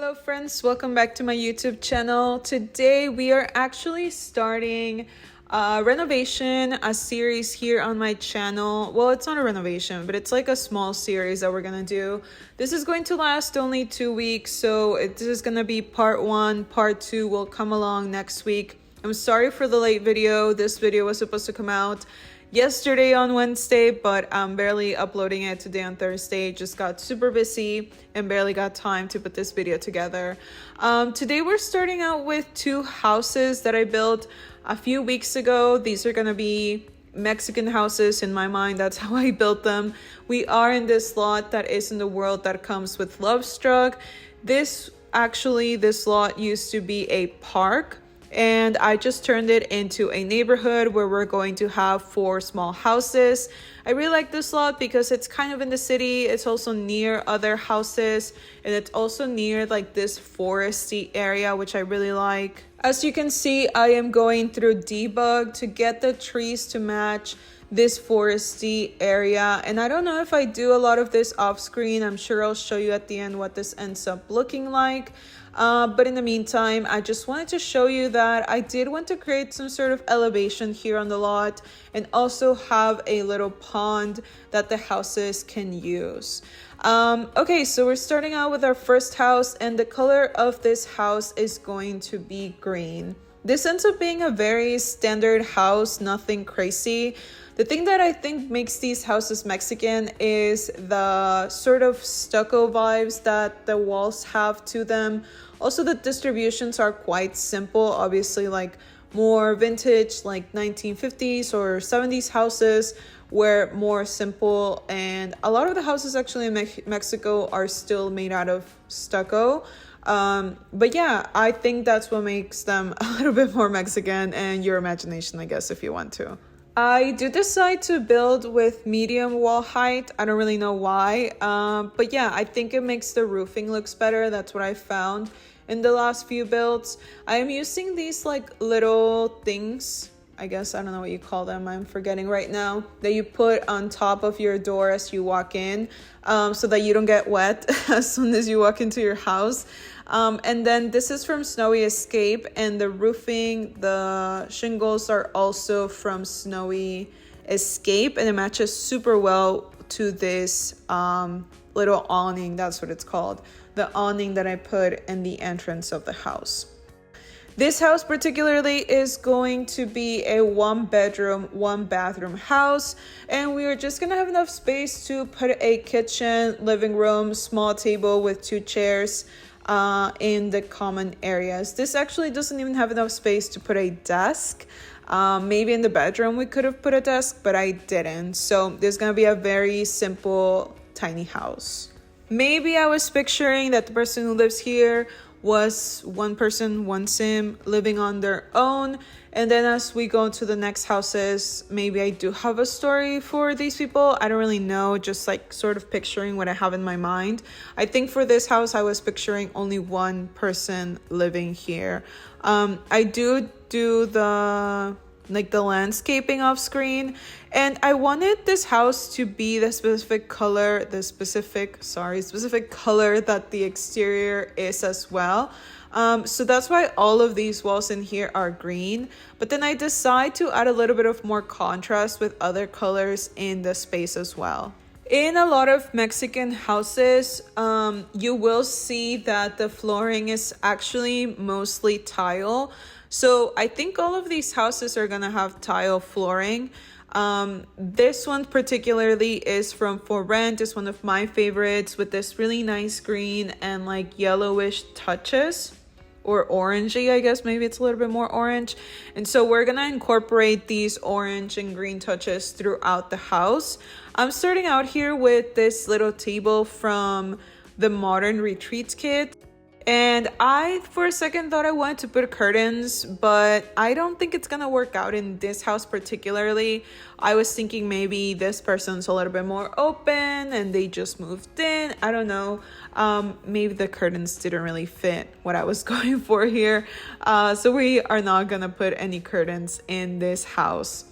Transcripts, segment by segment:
Hello friends, welcome back to my YouTube channel. Today we are actually starting a series here on my channel. Well, it's not a renovation, but it's like a small series that we're gonna do. This is going to last only 2 weeks, so this is gonna be part 1. Part 2 will come along next week. I'm sorry for the late video. This video was supposed to come out yesterday on Wednesday, but I'm barely uploading it today on Thursday. Just got super busy and barely got time to put this video together. Today we're starting out with 2 houses that I built a few weeks ago. These are gonna be Mexican houses in my mind. That's how I built them. We are in this lot that is in the world that comes with Lovestruck. This lot used to be a park, and I just turned it into a neighborhood where we're going to have 4 small houses. I really like this lot because it's kind of in the city. It's also near other houses, and it's also near like this foresty area, which I really like. As you can see, I am going through debug to get the trees to match this foresty area, and I don't know if I do a lot of this off screen. I'm sure I'll show you at the end what this ends up looking like. But in the meantime, I just wanted to show you that I did want to create some sort of elevation here on the lot and also have a little pond that the houses can use. Okay, so we're starting out with our first house, and the color of this house is going to be green. This ends up being a very standard house, nothing crazy. The thing that I think makes these houses Mexican is the sort of stucco vibes that the walls have to them. Also, the distributions are quite simple, obviously like more vintage, like 1950s or 70s houses were more simple, and a lot of the houses actually in Mexico are still made out of stucco. But yeah, I think that's what makes them a little bit more Mexican, and your imagination, I guess, if you want to. I do decide to build with medium wall height. I don't really know why, but yeah, I think it makes the roofing looks better. That's what I found in the last few builds. I am using these like little things, I guess, I don't know what you call them, I'm forgetting right now, that you put on top of your door as you walk in, so that you don't get wet as soon as you walk into your house. And then this is from Snowy Escape, and the roofing, the shingles are also from Snowy Escape, and it matches super well to this little awning. That's what it's called, the awning that I put in the entrance of the house. This house particularly is going to be a 1-bedroom, 1-bathroom house, and we are just gonna have enough space to put a kitchen, living room, small table with 2 chairs in the common areas. This actually doesn't even have enough space to put a desk. Maybe in the bedroom we could have put a desk, but I didn't. So there's gonna be a very simple, tiny house. Maybe I was picturing that the person who lives here was 1 person, 1 sim living on their own, and then as we go to the next houses, maybe I do have a story for these people. I don't really know, just like sort of picturing what I have in my mind. I think for this house I was picturing only 1 person living here. I do the landscaping off screen, and I wanted this house to be the specific color that the exterior is as well. So that's why all of these walls in here are green, but then I decide to add a little bit of more contrast with other colors in the space as well. In a lot of Mexican houses, you will see that the flooring is actually mostly tile. So I think all of these houses are gonna have tile flooring. This one particularly is from For Rent. It's one of my favorites, with this really nice green and like yellowish touches, or orangey, I guess. Maybe it's a little bit more orange. And so we're gonna incorporate these orange and green touches throughout the house. I'm starting out here with this little table from the Modern Retreats kit. And I, for a second, thought I wanted to put curtains, but I don't think it's gonna work out in this house particularly. I was thinking maybe this person's a little bit more open and they just moved in. I don't know. Maybe the curtains didn't really fit what I was going for here. So we are not gonna put any curtains in this house.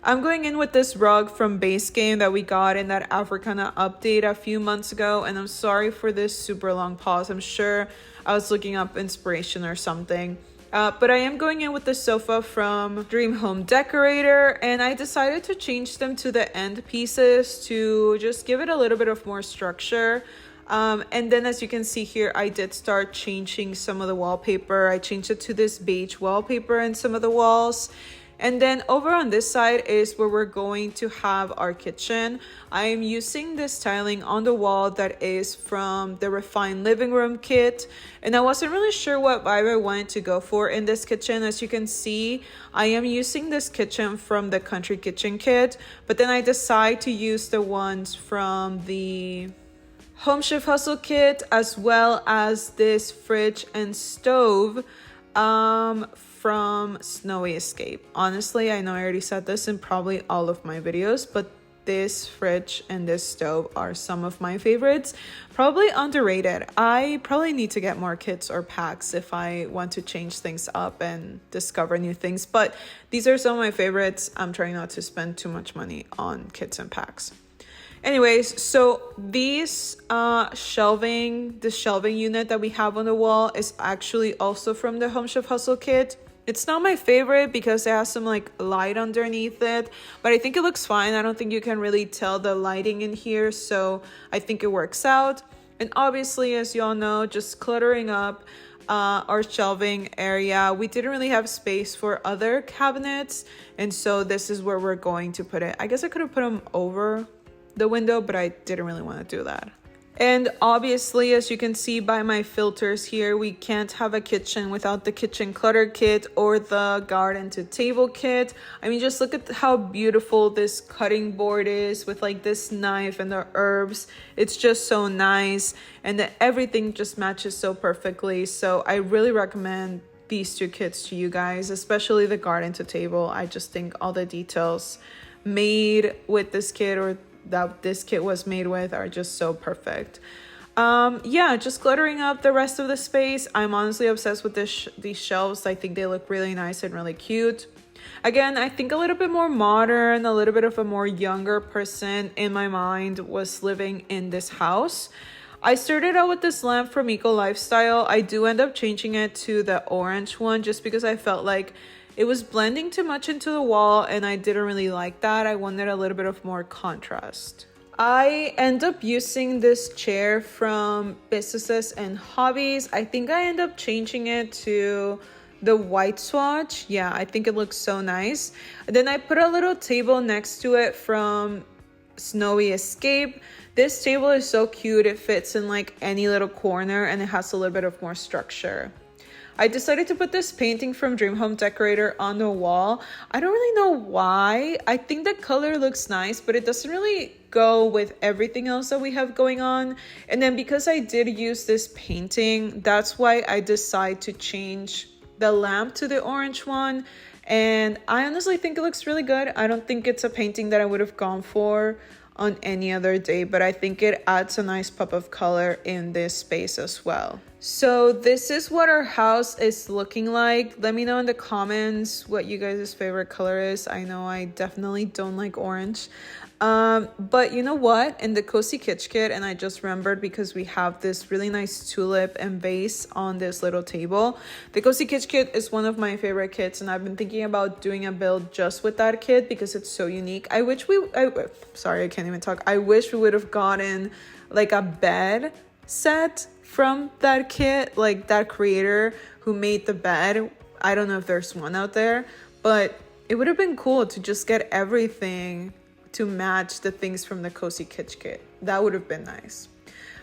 I'm going in with this rug from Base Game that we got in that Africana update a few months ago, and I'm sorry for this super long pause. I'm sure I was looking up inspiration or something. But I am going in with the sofa from Dream Home Decorator, and I decided to change them to the end pieces to just give it a little bit of more structure. And then as you can see here, I did start changing some of the wallpaper. I changed it to this beige wallpaper in some of the walls. And then over on this side is where we're going to have our kitchen. I am using this tiling on the wall that is from the Refined Living Room kit. And I wasn't really sure what vibe I wanted to go for in this kitchen. As you can see, I am using this kitchen from the Country Kitchen kit. But then I decide to use the ones from the Home Chef Hustle kit, as well as this fridge and stove from Snowy Escape. Honestly, I know I already said this in probably all of my videos, but this fridge and this stove are some of my favorites. Probably underrated. I probably need to get more kits or packs if I want to change things up and discover new things, but these are some of my favorites. I'm trying not to spend too much money on kits and packs. Anyways, so these the shelving unit that we have on the wall is actually also from the Home Chef Hustle kit. It's not my favorite because it has some like light underneath it, but I think it looks fine. I don't think you can really tell the lighting in here, so I think it works out. And obviously, as y'all know, just cluttering up our shelving area. We didn't really have space for other cabinets, and so this is where we're going to put it. I guess I could have put them over the window, but I didn't really want to do that. And obviously, as you can see by my filters here, we can't have a kitchen without the kitchen clutter kit or the garden to table kit. I mean, just look at how beautiful this cutting board is with like this knife and the herbs. It's just so nice, and everything just matches so perfectly. So I really recommend these two kits to you guys, especially the garden to table. I just think all the details made with this kit, or that this kit was made with, are just so perfect. Yeah, just cluttering up the rest of the space. I'm honestly obsessed with these shelves. I think they look really nice and really cute. Again, I think a little bit more modern, a little bit of a more younger person in my mind was living in this house. I started out with this lamp from Eco Lifestyle. I do end up changing it to the orange one just because I felt like it was blending too much into the wall and I didn't really like that. I wanted a little bit of more contrast. I end up using this chair from Businesses and Hobbies. I think I end up changing it to the white swatch. Yeah, I think it looks so nice. And then I put a little table next to it from Snowy Escape. This table is so cute. It fits in like any little corner and it has a little bit of more structure. I decided to put this painting from Dream Home Decorator on the wall. I don't really know why. I think the color looks nice, but it doesn't really go with everything else that we have going on. And then because I did use this painting, that's why I decided to change the lamp to the orange one. And I honestly think it looks really good. I don't think it's a painting that I would have gone for on any other day, but I think it adds a nice pop of color in this space as well. So this is what our house is looking like. Let me know in the comments what you guys' favorite color is. I know I definitely don't like orange. But you know what? In the Cozy Kitsch kit, and I just remembered because we have this really nice tulip and vase on this little table. The Cozy Kitsch kit is one of my favorite kits, and I've been thinking about doing a build just with that kit because it's so unique. I wish we would have gotten like a bed set from that kit, like that creator who made the bed. I don't know if there's one out there, but it would have been cool to just get everything to match the things from the Cozy Kitsch kit. That would have been nice.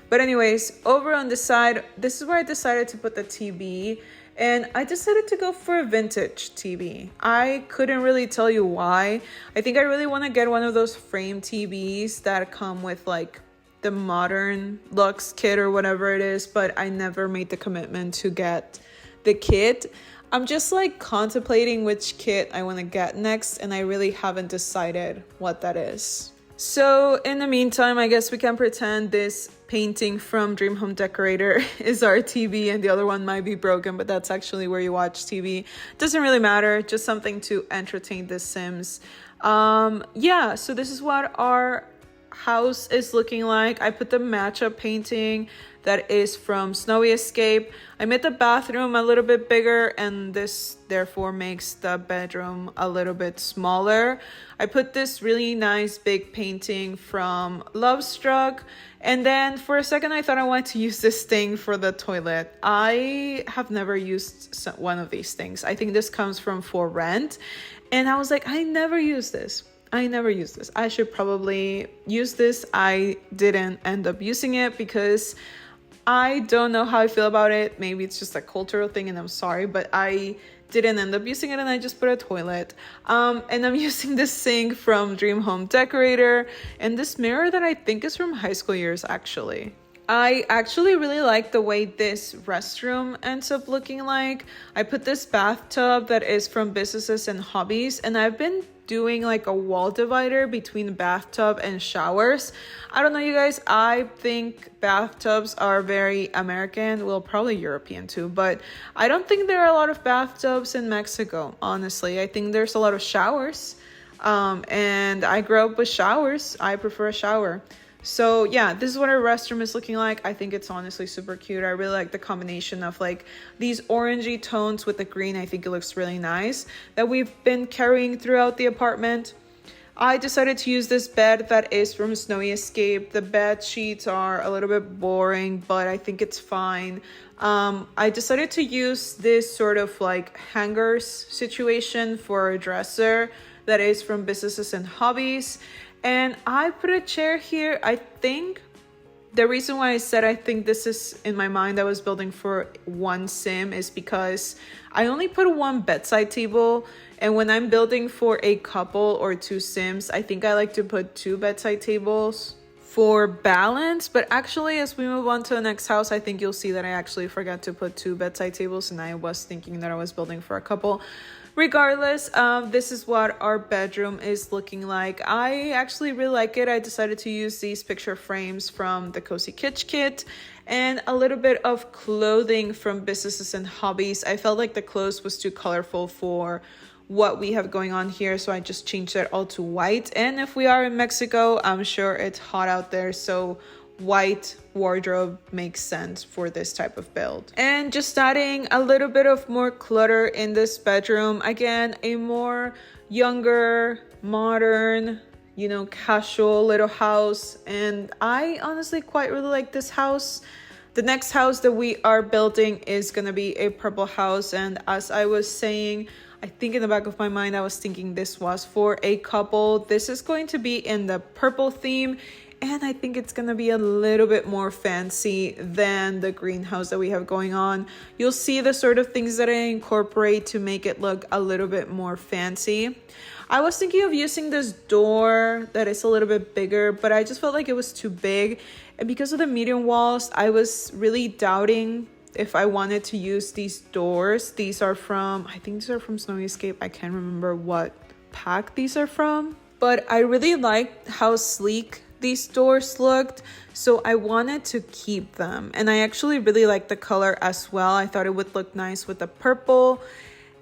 But anyways, over on the side, this is where I decided to put the TV, and I decided to go for a vintage TV. I couldn't really tell you why. I think I really want to get one of those frame TVs that come with like the modern Lux kit or whatever it is, but I never made the commitment to get the kit. I'm just like contemplating which kit I want to get next, and I really haven't decided what that is. So in the meantime, I guess we can pretend this painting from Dream Home Decorator is our TV and the other one might be broken, but that's actually where you watch TV. Doesn't really matter, just something to entertain the Sims. Yeah, so this is what our house is looking like. I put the matchup painting that is from Snowy Escape. I made the bathroom a little bit bigger, and this therefore makes the bedroom a little bit smaller. I put this really nice big painting from Love Struck, and then for a second I thought I wanted to use this thing for the toilet. I have never used one of these things. I think this comes from For Rent, and I was like, I never use this. I should probably use this. I didn't end up using it because I don't know how I feel about it. Maybe it's just a cultural thing and I'm sorry, but I didn't end up using it and I just put a toilet. And I'm using this sink from Dream Home Decorator and this mirror that I think is from high school years actually. I actually really like the way this restroom ends up looking like. I put this bathtub that is from Businesses and Hobbies, and I've been doing like a wall divider between bathtub and showers. I don't know, you guys, I think bathtubs are very American, well, probably European too, but I don't think there are a lot of bathtubs in Mexico, honestly. I think there's a lot of showers, and I grew up with showers. I prefer a shower. So yeah, this is what our restroom is looking like. I think it's honestly super cute. I really like the combination of like these orangey tones with the green. I think it looks really nice that we've been carrying throughout the apartment. I decided to use this bed that is from Snowy Escape. The bed sheets are a little bit boring, but I think it's fine. I decided to use this sort of like hangers situation for a dresser that is from Businesses and Hobbies. And I put a chair here. I think the reason why I said I think this is in my mind I was building for one sim is because I only put one bedside table. And when I'm building for a couple or two sims, I think I like to put two bedside tables for balance. But actually, as we move on to the next house, I think you'll see that I actually forgot to put two bedside tables and I was thinking that I was building for a couple. Regardless, this is what our bedroom is looking like. I actually really like it. I decided to use these picture frames from the Cozy Kitsch kit and a little bit of clothing from Businesses and Hobbies. I felt like the clothes was too colorful for what we have going on here, so I just changed that all to white. And if we are in Mexico, I'm sure it's hot out there, so white wardrobe makes sense for this type of build. And just adding a little bit of more clutter in this bedroom. Again, a more younger, modern, casual little house. And I honestly quite really like this house. The next house that we are building is gonna be a purple house. And as I was saying, I think in the back of my mind, I was thinking this was for a couple. This is going to be in the purple theme. And I think it's going to be a little bit more fancy than the greenhouse that we have going on. You'll see the sort of things that I incorporate to make it look a little bit more fancy. I was thinking of using this door that is a little bit bigger, but I just felt like it was too big. And because of the medium walls, I was really doubting if I wanted to use these doors. These are from, I think these are from Snowy Escape. I can't remember what pack these are from. But I really liked how sleek these doors looked, so I wanted to keep them. And I actually really like the color as well. I thought it would look nice with the purple.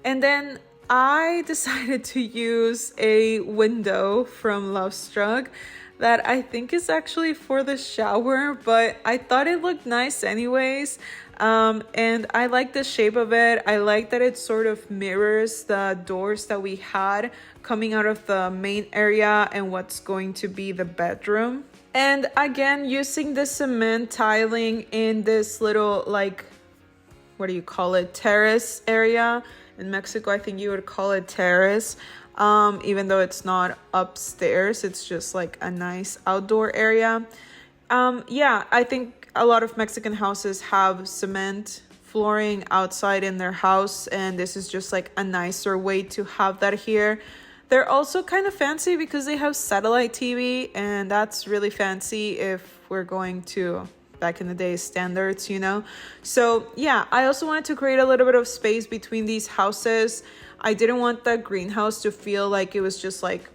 And then I decided to use a window from Love Struck that I think is actually for the shower, but I thought it looked nice anyways. And I like the shape of it. I like that it sort of mirrors the doors that we had coming out of the main area and what's going to be the bedroom. And again, using the cement tiling in this little, like, what do you call it, terrace area. In Mexico, I think you would call it terrace. Even though it's not upstairs, it's just like a nice outdoor area. Yeah, I think a lot of Mexican houses have cement flooring outside in their house, and this is just like a nicer way to have that here. They're also kind of fancy because they have satellite TV, and that's really fancy if we're going to back in the day standards, So yeah, I also wanted to create a little bit of space between these houses. I didn't want the greenhouse to feel like it was just like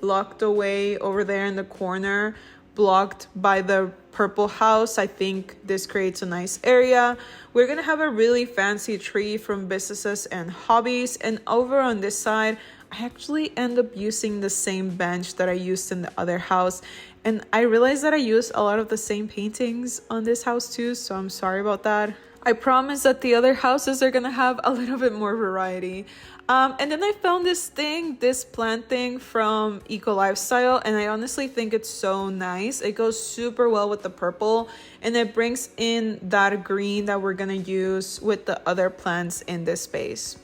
locked away over there in the corner, blocked by the purple house. I think this creates a nice area. We're gonna have a really fancy tree from Businesses and Hobbies, and over on this side I actually end up using the same bench that I used in the other house. And I realized that I used a lot of the same paintings on this house too, so I'm sorry about that. I promise that the other houses are gonna have a little bit more variety. And then I found this plant thing from Eco Lifestyle, and I honestly think it's so nice. It goes super well with the purple, and it brings in that green that we're gonna use with the other plants in this space.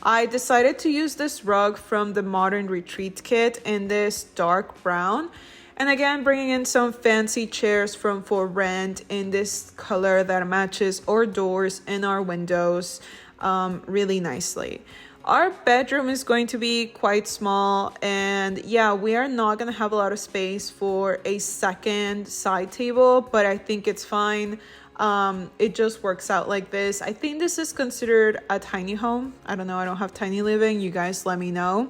I decided to use this rug from the Modern Retreat kit in this dark brown. And again, bringing in some fancy chairs from For Rent in this color that matches our doors and our windows really nicely. Our bedroom is going to be quite small, and yeah, we are not going to have a lot of space for a second side table, but I think it's fine. It just works out like this. I think this is considered a tiny home. I don't know. I don't have tiny living. You guys let me know.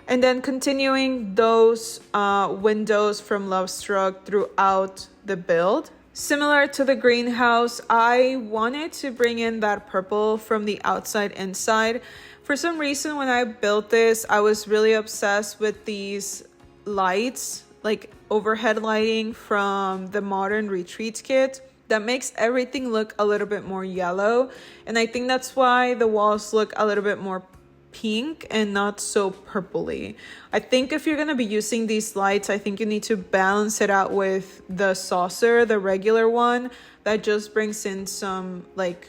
And then continuing those windows from Lovestruck throughout the build. Similar to the greenhouse, I wanted to bring in that purple from the outside inside. For some reason, when I built this, I was really obsessed with these lights, like overhead lighting from the Modern Retreat kit that makes everything look a little bit more yellow. And I think that's why the walls look a little bit more pink and not so purpley. I think if you're going to be using these lights, I think you need to balance it out with the saucer, the regular one that just brings in some like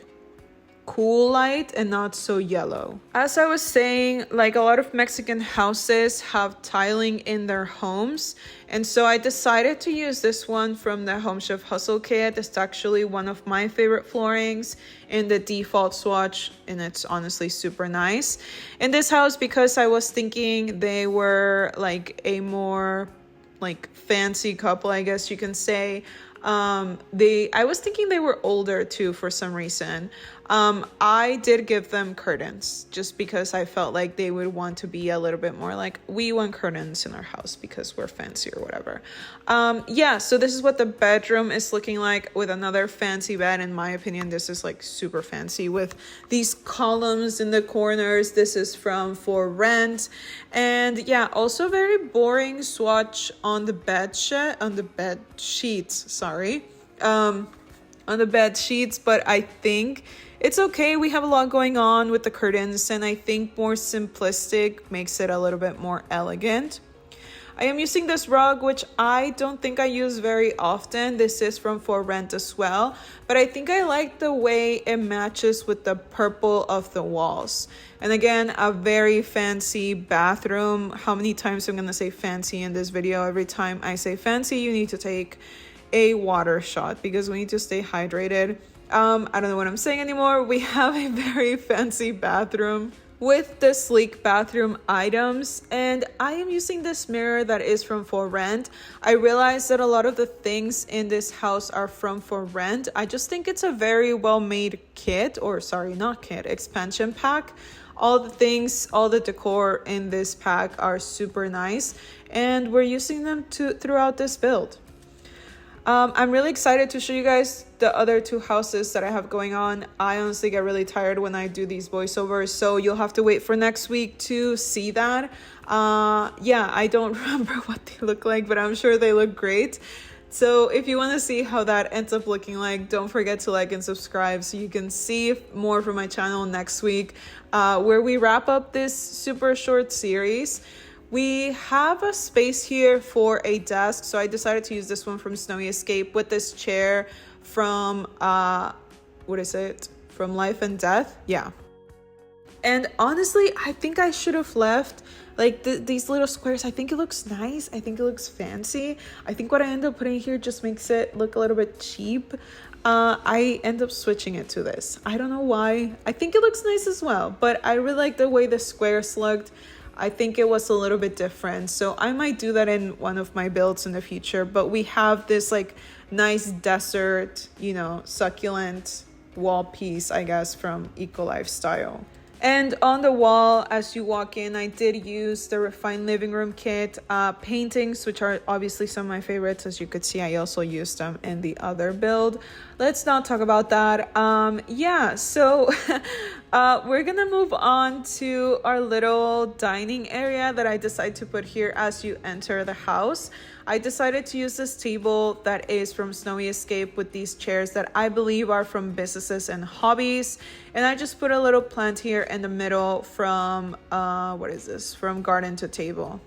cool light and not so yellow. As I was saying, like a lot of Mexican houses have tiling in their homes, and so I decided to use this one from the Home Chef Hustle kit. It's actually one of my favorite floorings in the default swatch, and it's honestly super nice. In this house, because I was thinking they were like a more like fancy couple, I guess you can say. I was thinking they were older too for some reason. I did give them curtains just because I felt like they would want to be a little bit more like, we want curtains in our house because we're fancy or whatever. Yeah, so this is what the bedroom is looking like with another fancy bed. In my opinion, this is like super fancy with these columns in the corners. This is from For Rent. And yeah, also very boring swatch on the bed sheets, on the bed sheets, but I think it's okay. We have a lot going on with the curtains, and I think more simplistic makes it a little bit more elegant. I am using this rug, which I don't think I use very often. This is from For Rent as well, but I think I like the way it matches with the purple of the walls. And again, a very fancy bathroom. How many times I'm gonna say fancy in this video? Every time I say fancy, you need to take a water shot because we need to stay hydrated. I don't know what I'm saying anymore. We have a very fancy bathroom with the sleek bathroom items, and I am using this mirror that is from For Rent. I realized that a lot of the things in this house are from For Rent. I just think it's a very well-made kit, or sorry, not kit, expansion pack. All the things, all the decor in this pack are super nice, and we're using them throughout this build. I'm really excited to show you guys the other two houses that I have going on. I honestly get really tired when I do these voiceovers, so you'll have to wait for next week to see that. Yeah, I don't remember what they look like, but I'm sure they look great. So if you want to see how that ends up looking like, don't forget to like and subscribe so you can see more from my channel next week, where we wrap up this super short series. We have a space here for a desk, so I decided to use this one from Snowy Escape with this chair from, what is it? From Life and Death? Yeah. And honestly, I think I should have left like these little squares. I think it looks nice. I think it looks fancy. I think what I end up putting here just makes it look a little bit cheap. I end up switching it to this. I don't know why. I think it looks nice as well, but I really like the way the squares looked. I think it was a little bit different, so I might do that in one of my builds in the future. But we have this like nice desert, succulent wall piece, I guess, from Eco Lifestyle. And on the wall, as you walk in, I did use the Refined Living Room Kit paintings, which are obviously some of my favorites. As you could see, I also used them in the other build. Let's not talk about that. Yeah, so we're gonna move on to our little dining area that I decided to put here as you enter the house. I decided to use this table that is from Snowy Escape with these chairs that I believe are from Businesses and Hobbies. And I just put a little plant here in the middle from, what is this? From Garden to Table.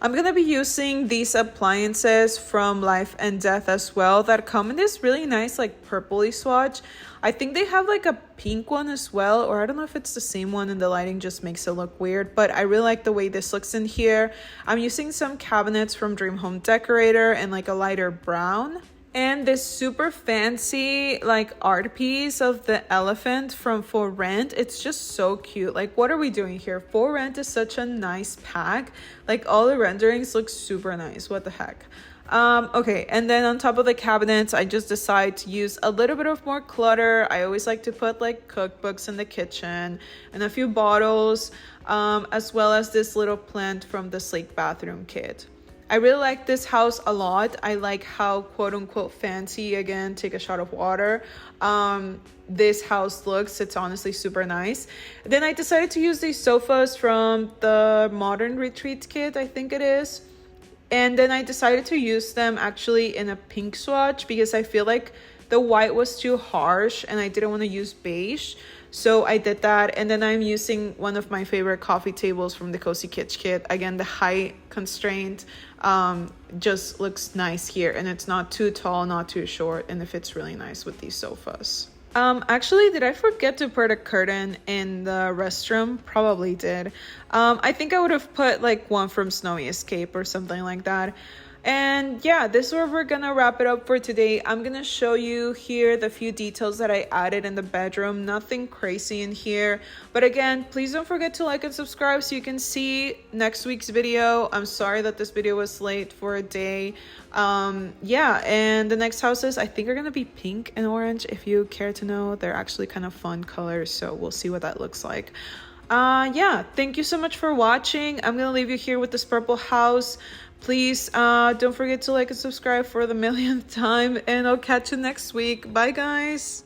I'm going to be using these appliances from Life and Death as well that come in this really nice like purpley swatch. I think they have like a pink one as well, or I don't know if it's the same one and the lighting just makes it look weird, but I really like the way this looks in here. I'm using some cabinets from Dream Home Decorator in like a lighter brown. And this super fancy like art piece of the elephant from For Rent. It's just so cute. Like, what are we doing here? For Rent is such a nice pack. Like, all the renderings look super nice. What the heck? Okay, and then on top of the cabinets, I just decided to use a little bit of more clutter. I always like to put like cookbooks in the kitchen and a few bottles, as well as this little plant from the Sleek Bathroom Kit. I really like this house a lot. I like how quote-unquote fancy, again, take a shot of water, this house looks. It's honestly super nice. Then I decided to use these sofas from the Modern Retreat Kit, I think it is. And then I decided to use them actually in a pink swatch because I feel like the white was too harsh and I didn't want to use beige. So I did that. And then I'm using one of my favorite coffee tables from the Cozy Kitsch Kit. Again, the height constraint just looks nice here. And it's not too tall, not too short. And it fits really nice with these sofas. Actually, did I forget to put a curtain in the restroom? Probably did. I think I would have put like one from Snowy Escape or something like that. And yeah, this is where we're gonna wrap it up for today. I'm gonna show you here the few details that I added in the bedroom. Nothing crazy in here. But again, please don't forget to like and subscribe so you can see next week's video. I'm sorry that this video was late for a day. Yeah, and the next houses I think are gonna be pink and orange. If you care to know, they're actually kind of fun colors. So we'll see what that looks like. Yeah, thank you so much for watching. I'm gonna leave you here with this purple house. Please don't forget to like and subscribe for the millionth time, and I'll catch you next week. Bye guys.